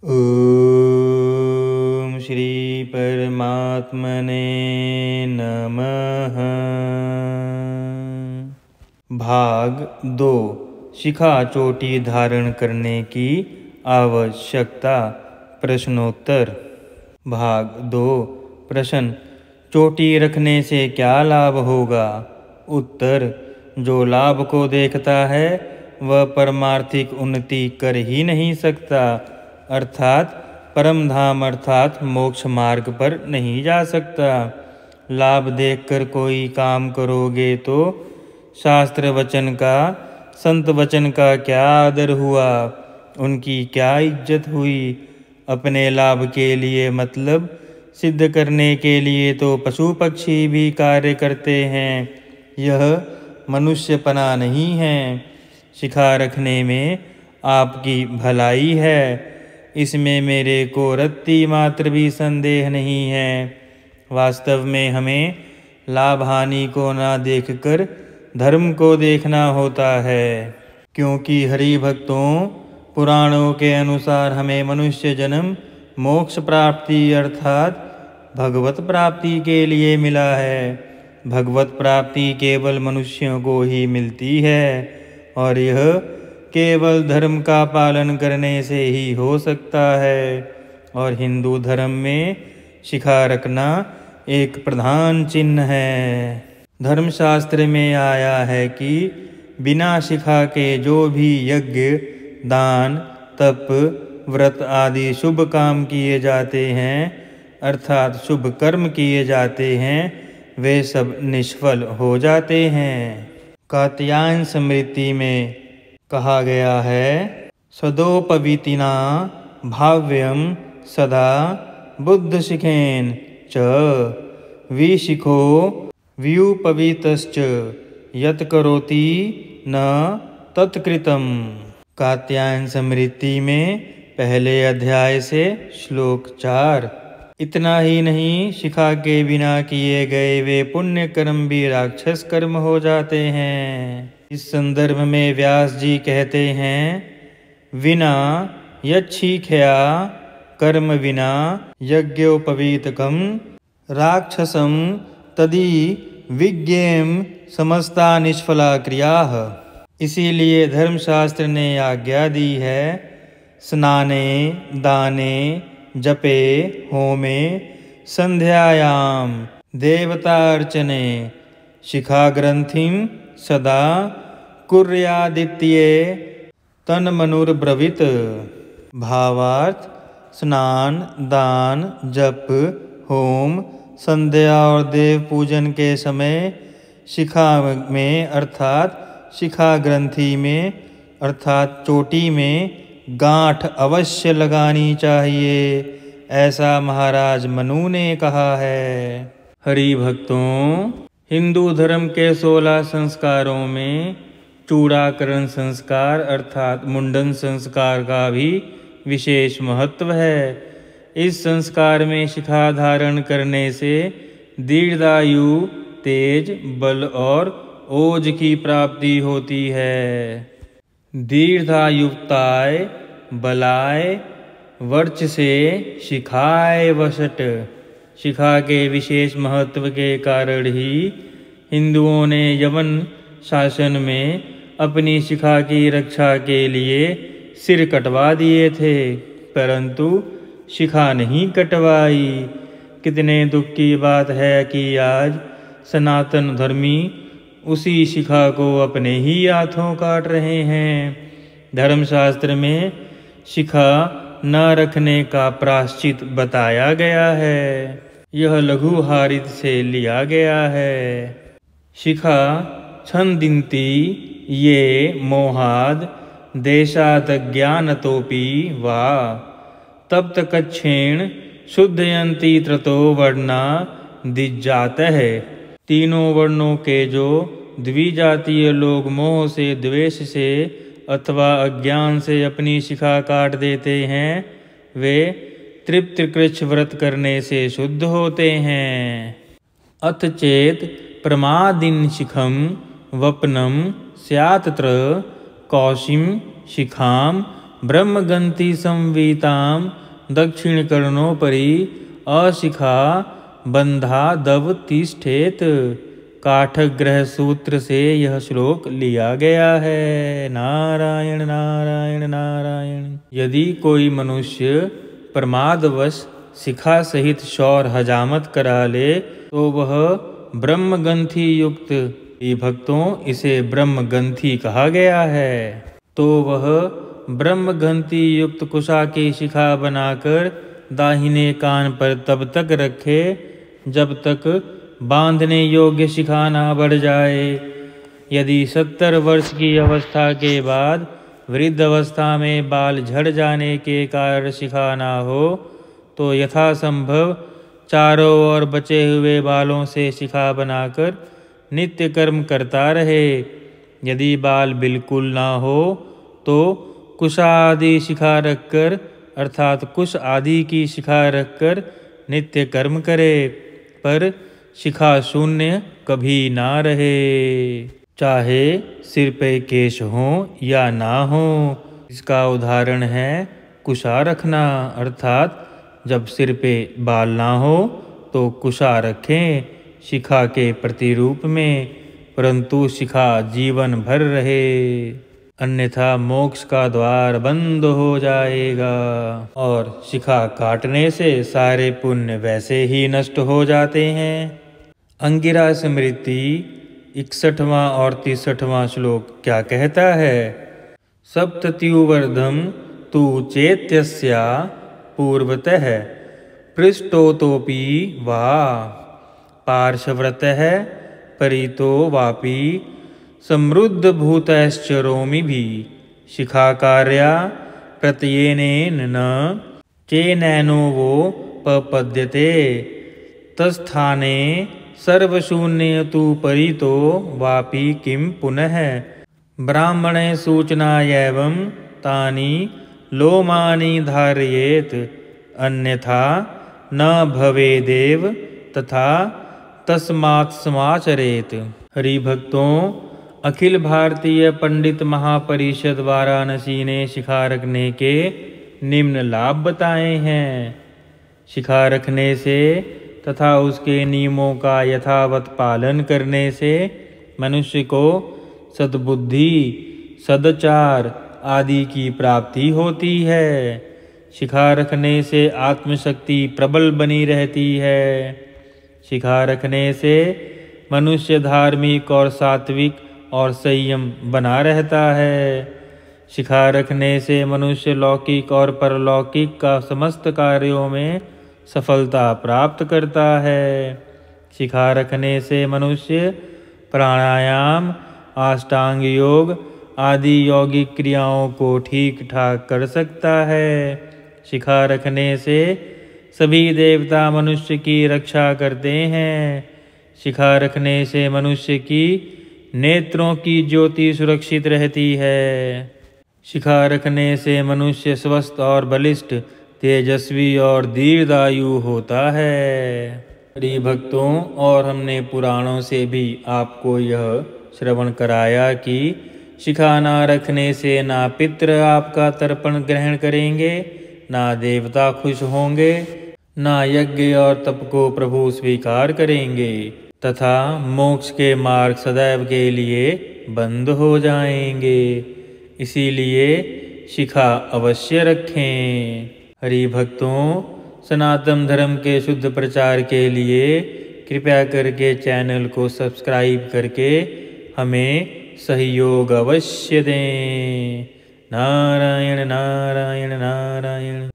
ओम श्री परमात्मने नमः। भाग 2 शिखा चोटी धारण करने की आवश्यकता। प्रश्नोत्तर। भाग 2 प्रश्न। चोटी रखने से क्या लाभ होगा? उत्तर। जो लाभ को देखता है वह परमार्थिक उन्नति कर ही नहीं सकता, अर्थात परम धाम अर्थात मोक्ष मार्ग पर नहीं जा सकता। लाभ देखकर कोई काम करोगे तो शास्त्र वचन का, संत वचन का क्या आदर हुआ, उनकी क्या इज्जत हुई। अपने लाभ के लिए मतलब सिद्ध करने के लिए तो पशु पक्षी भी कार्य करते हैं। यह मनुष्यपना नहीं है। शिखा रखने में आपकी भलाई है, इसमें मेरे को रत्ती मात्र भी संदेह नहीं है। वास्तव में हमें लाभ हानि को न देखकर धर्म को देखना होता है, क्योंकि हरि भक्तों पुराणों के अनुसार हमें मनुष्य जन्म मोक्ष प्राप्ति अर्थात भगवत प्राप्ति के लिए मिला है। भगवत प्राप्ति केवल मनुष्यों को ही मिलती है और यह केवल धर्म का पालन करने से ही हो सकता है। और हिंदू धर्म में शिखा रखना एक प्रधान चिन्ह है। धर्मशास्त्र में आया है कि बिना शिखा के जो भी यज्ञ, दान, तप, व्रत आदि शुभ काम किए जाते हैं अर्थात शुभ कर्म किए जाते हैं, वे सब निष्फल हो जाते हैं। कात्यायन स्मृति में कहा गया है, सदोपवीतिना भाव्यम सदा बुद्ध शिखेन च विशिखो व्युपवीतश्च यत् करोति न तत्कृतम्। कात्यायन स्मृति में पहले अध्याय से श्लोक 4। इतना ही नहीं, शिखा के बिना किए गए वे पुण्य कर्म भी राक्षस कर्म हो जाते हैं। इस संदर्भ में व्यास जी कहते हैं, विना यच्छिखया कर्म विना यज्ञोपवीतकम राक्षसम तदि विज्ञेम समस्ता निष्फला क्रियाः। इसीलिए धर्मशास्त्र ने आज्ञा दी है, स्नाने, दाने, जपे, होमे, संध्यायाम, देवतार्चने शिखा ग्रंथिम सदा कुर्यादित्ये तन्मनुर्ब्रवीत। भावार्थ, स्नान, दान, जप, होम, संध्या और देव पूजन के समय शिखा में अर्थात शिखा ग्रंथि में अर्थात चोटी में गांठ अवश्य लगानी चाहिए, ऐसा महाराज मनु ने कहा है। हरि भक्तों, हिंदू धर्म के 16 संस्कारों में चूड़ाकरण संस्कार अर्थात मुंडन संस्कार का भी विशेष महत्व है। इस संस्कार में शिखा धारण करने से दीर्घायु, तेज, बल और ओज की प्राप्ति होती है। दीर्घायुक्ताय बलाय वर्चसे शिखाय वसट। शिखा के विशेष महत्व के कारण ही हिंदुओं ने यवन शासन में अपनी शिखा की रक्षा के लिए सिर कटवा दिए थे, परंतु शिखा नहीं कटवाई। कितने दुख की बात है कि आज सनातन धर्मी उसी शिखा को अपने ही हाथों काट रहे हैं। धर्मशास्त्र में शिखा न रखने का प्रायश्चित बताया गया है। यह लघु हारित से लिया गया है। शिखा छंदिन्ति ये मोहाद देशात ज्ञानतोपि वा तप्त कच्छेण शुद्धयन्ति त्रतो वर्णा द्विजातः। तीनों वर्णों के जो द्विजातीय लोग मोह से, द्वेष से अथवा अज्ञान से अपनी शिखा काट देते हैं, वे तृप्त कृच्छ व्रत करने से शुद्ध होते हैं। अथ चेत प्रमादिन शिखम वपनम स्यात्त्र कौशिम शिखाम ब्रह्मगंति संवीतां दक्षिणकर्णोपरि अशिखा बंधादव तिष्ठेत। काठग्रह सूत्र से यह श्लोक लिया गया है। नारायण नारायण नारायण। यदि कोई मनुष्य प्रमादवश शिखा सहित शौर हजामत करा ले तो वह ब्रह्मगंथि युक्त, भक्तों इसे ब्रह्मगंथि कहा गया है, तो वह ब्रह्मगंथि युक्त कुशा की शिखा बनाकर दाहिने कान पर तब तक रखे जब तक बांधने योग्य शिखा ना बढ़ जाए। यदि 70 वर्ष की अवस्था के बाद वृद्ध अवस्था में बाल झड़ जाने के कारण शिखा ना हो तो यथासंभव चारों ओर बचे हुए बालों से शिखा बनाकर नित्य कर्म करता रहे। यदि बाल बिल्कुल ना हो तो कुशा आदि शिखा रखकर अर्थात कुश आदि की शिखा रखकर नित्य कर्म करे, पर शिखा शून्य कभी ना रहे, चाहे सिर पे केश हो या ना हो। इसका उदाहरण है कुशा रखना, अर्थात जब सिर पे बाल ना हो तो कुशा रखें शिखा के प्रतिरूप में, परंतु शिखा जीवन भर रहे, अन्यथा मोक्ष का द्वार बंद हो जाएगा और शिखा काटने से सारे पुण्य वैसे ही नष्ट हो जाते हैं। अंगिरा स्मृति 61वां और 63वां श्लोक क्या कहता है? सप्तत्युवर्धम तु चेत्यस्या पूर्वतः पृष्ठोतोपि वा पार्श्वतः परितो वापि समृद्ध भूतश्चरोमि भी शिखाकार्या प्रत्ययनेन न चेनैनो वो पपद्यते तस्थाने सर्वशून्य तु परितो वापि किं पुनः ब्राह्मणे सूचनायैवं तानि लोमानि धारयेत् अन्यथा न भवेदेव तथा तस्मात् समाचरेत्। हरिभक्तों, अखिल भारतीय पंडित महापरिषद वाराणसी ने शिखा रखने के निम्न लाभ बताए हैं। शिखा रखने से तथा उसके नियमों का यथावत पालन करने से मनुष्य को सद्बुद्धि, सदाचार आदि की प्राप्ति होती है। शिखा रखने से आत्मशक्ति प्रबल बनी रहती है। शिखा रखने से मनुष्य धार्मिक और सात्विक और संयम बना रहता है। शिखा रखने से मनुष्य लौकिक और परलौकिक का समस्त कार्यों में सफलता प्राप्त करता है। शिखा रखने से मनुष्य प्राणायाम, अष्टांग योग आदि यौगिक क्रियाओं को ठीक ठाक कर सकता है। शिखा रखने से सभी देवता मनुष्य की रक्षा करते हैं। शिखा रखने से मनुष्य की नेत्रों की ज्योति सुरक्षित रहती है। शिखा रखने से मनुष्य स्वस्थ और बलिष्ठ, तेजस्वी और दीर्घायु होता है। हरि भक्तों, और हमने पुराणों से भी आपको यह श्रवण कराया कि शिखा ना रखने से ना पितृ आपका तर्पण ग्रहण करेंगे, ना देवता खुश होंगे, ना यज्ञ और तप को प्रभु स्वीकार करेंगे तथा मोक्ष के मार्ग सदैव के लिए बंद हो जाएंगे। इसीलिए शिखा अवश्य रखें। हरि भक्तों, सनातन धर्म के शुद्ध प्रचार के लिए कृपया करके चैनल को सब्सक्राइब करके हमें सहयोग अवश्य दें। नारायण नारायण नारायण।